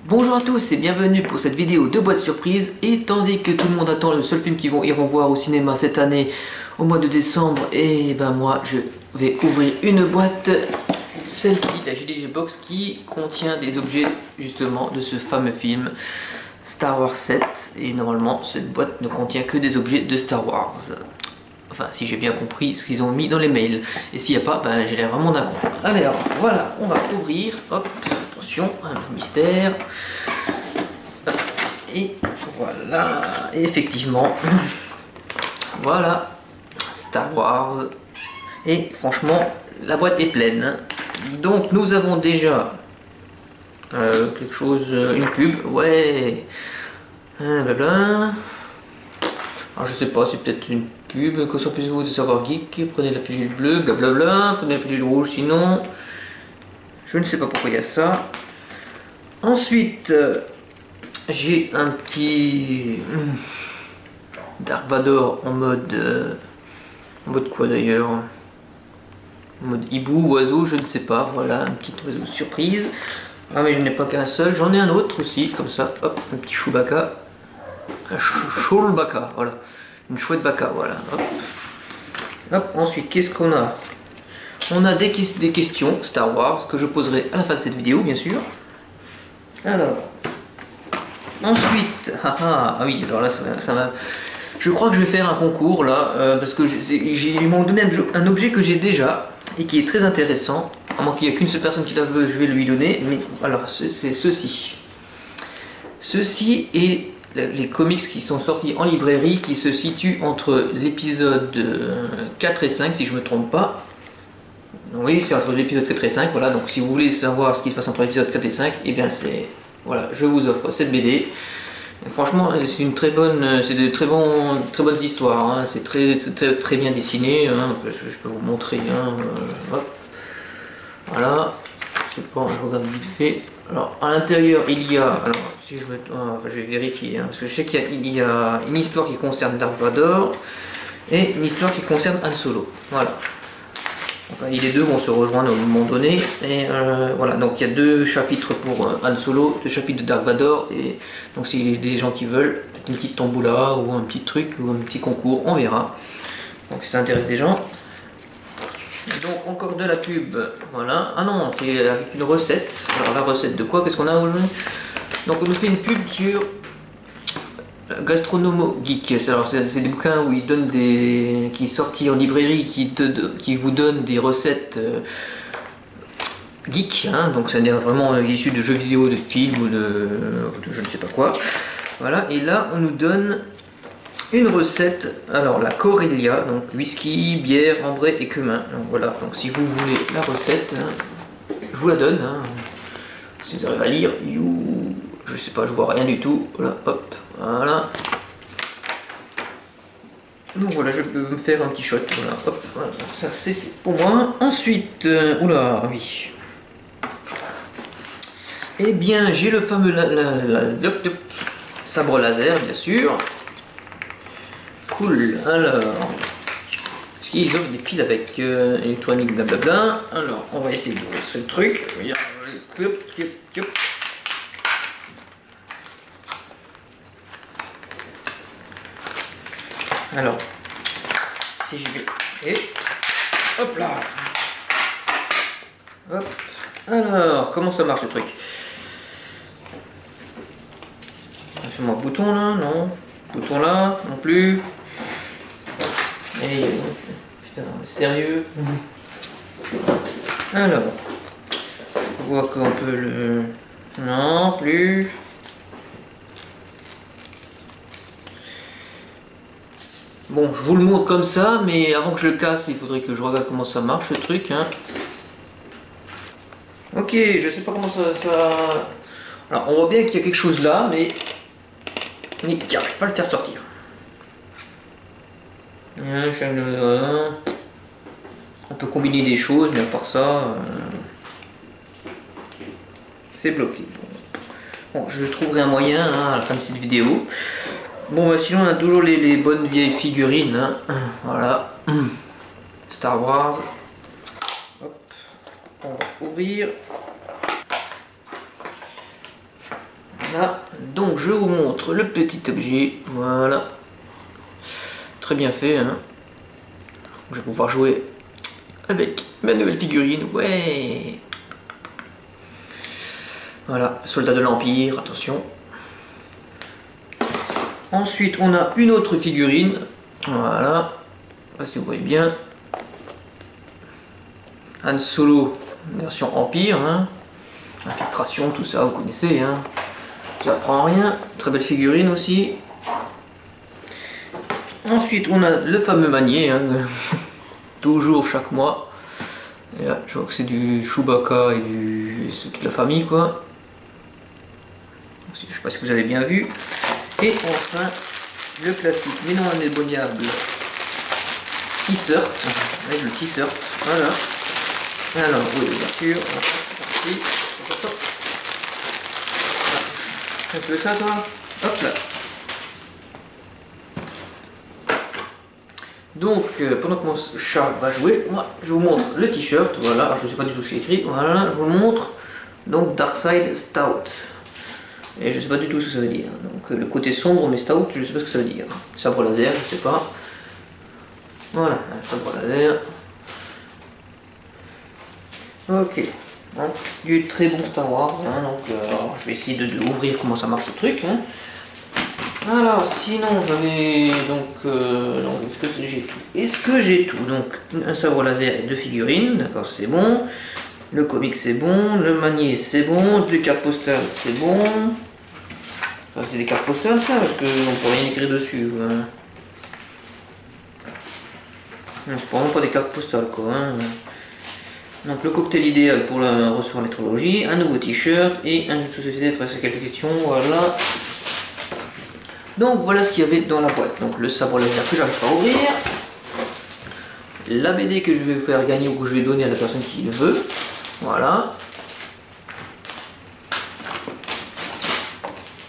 Bonjour à tous et bienvenue pour cette vidéo de boîte surprise. Et tandis que tout le monde attend le seul film qu'ils iront voir au cinéma cette année au mois de décembre, et ben moi je vais ouvrir une boîte, celle-ci, la JDG Box, qui contient des objets justement de ce fameux film Star Wars 7. Et normalement cette boîte ne contient que des objets de Star Wars. Enfin, si j'ai bien compris ce qu'ils ont mis dans les mails. Et s'il n'y a pas, ben j'ai l'air vraiment d'un con. Allez, alors, voilà, on va ouvrir. Hop, attention, un mystère. Et voilà, et effectivement, voilà, Star Wars. Et franchement, la boîte est pleine. Donc nous avons déjà quelque chose, une pub, ouais. Blabla. Alors je sais pas, c'est peut-être une pub, que soit plus vous de savoir geek, prenez la pilule bleue, blablabla, prenez la pilule rouge sinon. Je ne sais pas pourquoi il y a ça. Ensuite, j'ai un petit Dark Vador en mode quoi d'ailleurs? En mode hibou, oiseau, je ne sais pas, voilà, un petit oiseau surprise. Ah mais je n'ai pas qu'un seul, j'en ai un autre aussi, comme ça, hop, un petit Chewbacca. Un Chewbacca, voilà. Une chouette baka, voilà. Hop. Hop. Ensuite, qu'est-ce qu'on a? On a des questions Star Wars que je poserai à la fin de cette vidéo, bien sûr. Alors. Ensuite, ah oui, alors là, ça va. Je crois que je vais faire un concours là, parce que ils m'ont donné un objet que j'ai déjà et qui est très intéressant. À moins qu'il n'y ait qu'une seule personne qui la veut, je vais lui donner. Mais alors, c'est ceci. Ceci est les comics qui sont sortis en librairie, qui se situent entre l'épisode 4 et 5 si je me trompe pas. Oui, c'est entre l'épisode 4 et 5, voilà, donc si vous voulez savoir ce qui se passe entre l'épisode 4 et 5, et bien c'est, voilà, je vous offre cette BD. Et franchement, c'est une très bonne, c'est de très bonnes histoires, hein. C'est très bien dessiné, hein. Je peux vous montrer, hein. Hop. Voilà, je sais pas, je regarde vite fait. Alors, à l'intérieur, il y a, alors, si je me, enfin, je vais vérifier, hein, parce que je sais qu'il y a une histoire qui concerne Dark Vador et une histoire qui concerne Han Solo. Voilà. Enfin, les deux vont se rejoindre à un moment donné. Et voilà, donc il y a deux chapitres pour Han Solo, deux chapitres de Dark Vador. Et donc, s'il y a des gens qui veulent, peut-être une petite tomboula ou un petit truc ou un petit concours, on verra. Donc, si ça intéresse des gens. Donc encore de la pub, voilà. Ah non, c'est avec une recette. Alors la recette de quoi? Qu'est-ce qu'on a aujourd'hui? Donc on nous fait une pub sur Gastronomo Geek. Alors c'est des bouquins où ils donnent qui sont sortis en librairie, qui vous donnent des recettes geek, hein. Donc c'est vraiment issu de jeux vidéo, de films ou de je ne sais pas quoi. Voilà, et là on nous donne une recette, alors la Corellia, donc whisky, bière, ambré et cumin. Donc voilà, donc si vous voulez la recette, hein, je vous la donne, hein. Si vous arrivez à lire, je sais pas, je vois rien du tout. Voilà, hop, voilà. Donc voilà, je peux me faire un petit shot, voilà, hop, voilà, ça c'est fait pour moi. Ensuite, oula, oui. Eh bien, j'ai le fameux sabre laser, bien sûr. Cool, alors, parce qu'ils offrent des piles avec électronique, blablabla. Alors, on va essayer d'ouvrir ce truc. Alors, si je vais. Et hop là. Hop. Alors, comment ça marche le truc? C'est mon bouton là, non? Bouton là, non plus. Et putain, sérieux. Alors, je vois qu'on peut le. Non, plus. Bon, je vous le montre comme ça, mais avant que je le casse, il faudrait que je regarde comment ça marche le truc, hein. Ok, je sais pas comment ça. Alors, on voit bien qu'il y a quelque chose là, mais j'arrive pas à le faire sortir. On peut combiner des choses, mais à part ça, c'est bloqué. Bon, je trouverai un moyen, hein, à la fin de cette vidéo. Bon, sinon on a toujours les bonnes vieilles figurines, hein. Voilà. Star Wars. Hop. On va ouvrir. Là, donc je vous montre le petit objet, voilà. Très bien fait, hein. Je vais pouvoir jouer avec ma nouvelle figurine, ouais. Voilà, soldat de l'Empire, attention. Ensuite, on a une autre figurine, voilà. Je sais pas si vous voyez bien. Han Solo, version Empire, hein. Infiltration, tout ça, vous connaissez, hein. Ça prend rien. Très belle figurine aussi. Ensuite, on a le fameux manier, hein. Toujours chaque mois. Et là, je vois que c'est du Chewbacca et c'est toute la famille, quoi. Je sais pas si vous avez bien vu. Et enfin, le classique, mais non indémoniable, t-shirt. Avec le t-shirt, voilà. Alors, oui, l'ouverture, c'est parti. Un peu ça, toi. Hop là. Donc, pendant que mon chat va jouer, moi, je vous montre le t-shirt. Voilà, alors, je ne sais pas du tout ce qui est écrit. Voilà, je vous le montre. Donc, Darkside Stout. Et je sais pas du tout ce que ça veut dire. Donc le côté sombre mais stout, je sais pas ce que ça veut dire. Sabre laser, je sais pas. Voilà, sabre laser. Ok. Donc, du très bon Star Wars. Hein, donc je vais essayer de ouvrir comment ça marche ce truc. Hein. Alors sinon j'avais donc est-ce que j'ai tout? Est-ce que j'ai tout? Donc un sabre laser et deux figurines, d'accord, c'est bon. Le comic c'est bon, le manier c'est bon, les cartes postales c'est bon. Enfin, c'est des cartes postales ça, parce qu'on peut rien écrire dessus. Voilà. C'est vraiment pas des cartes postales quoi. Hein. Donc le cocktail idéal pour recevoir les trilogies, un nouveau t-shirt et un jeu de société de qualification, voilà. Donc voilà ce qu'il y avait dans la boîte. Donc le sabre laser que j'arrive pas à ouvrir. La BD que je vais vous faire gagner ou que je vais donner à la personne qui le veut. Voilà.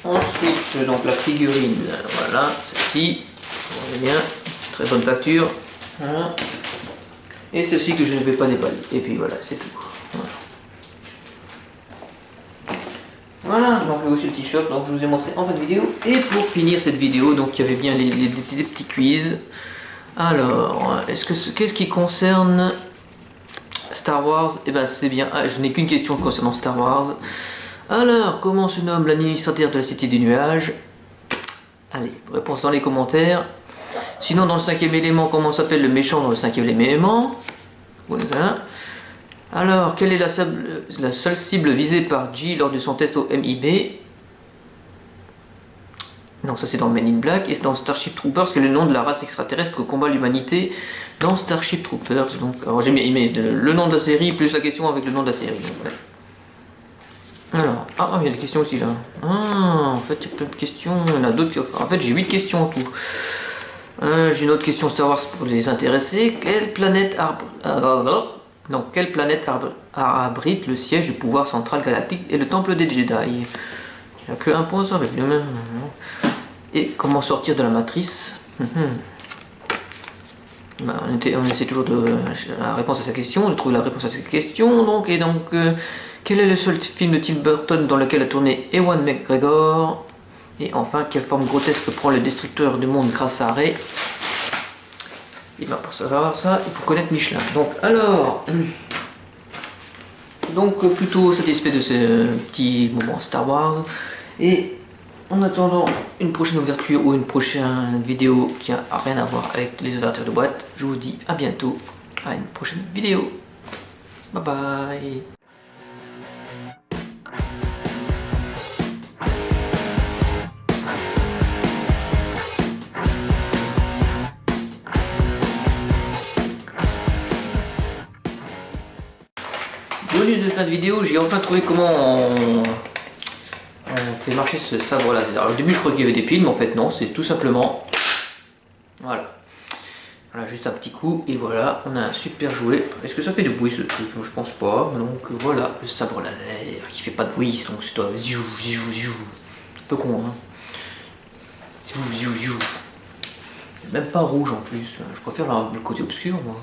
Ensuite, donc la figurine, voilà, celle-ci, vous voyez bien, très bonne facture. Voilà. Et celle-ci que je ne vais pas déballer. Et puis voilà, c'est tout. Voilà, donc là aussi le t-shirt, donc je vous ai montré en fin de vidéo. Et pour finir cette vidéo, donc il y avait bien les petits quiz. Alors, qu'est-ce qui concerne Star Wars? Eh ben c'est bien, je n'ai qu'une question concernant Star Wars. Alors, comment se nomme l'administrateur de la Cité des Nuages? Allez, réponse dans les commentaires. Sinon, dans le cinquième élément, comment s'appelle le méchant dans le cinquième élément? Voilà. Alors, quelle est la seule cible visée par G lors de son test au MIB? Non, ça c'est dans Men in Black. Et c'est dans Starship Troopers que le nom de la race extraterrestre qui combat l'humanité dans Starship Troopers. Donc, alors j'ai mis le nom de la série plus la question avec le nom de la série. Donc, ouais. Alors, il y a des questions aussi là. En fait, il y a plein de questions. Il y en a d'autres. En fait, j'ai 8 questions en tout. J'ai une autre question Star Wars pour les intéressés. Quelle planète abrite le siège du pouvoir central galactique et le temple des Jedi? Il n'y a que un point ça avec le même. Et comment sortir de la matrice? On essaie toujours de la réponse à sa question, de trouver la réponse à cette question. Donc, quel est le seul film de Tim Burton dans lequel a tourné Ewan McGregor? Et enfin, quelle forme grotesque prend le destructeur du monde grâce à Rey? Et bien pour savoir ça, il faut connaître Michelin. Donc alors, plutôt satisfait de ce petit moment Star Wars. Et en attendant une prochaine ouverture ou une prochaine vidéo qui n'a rien à voir avec les ouvertures de boîte, je vous dis à bientôt à une prochaine vidéo. Bye bye. Bonus de fin de vidéo, j'ai enfin trouvé comment on fait marcher ce sabre laser. Alors, au début je crois qu'il y avait des piles, mais en fait non, c'est tout simplement, voilà, juste un petit coup et voilà, on a un super jouet. Est-ce que ça fait du bruit ce truc? Je pense pas. Donc voilà, le sabre laser qui fait pas de bruit, donc c'est toi, ziou, ziou, ziou. Un peu con, hein. Ziou, ziou, ziou. Même pas rouge en plus, je préfère le côté obscur moi.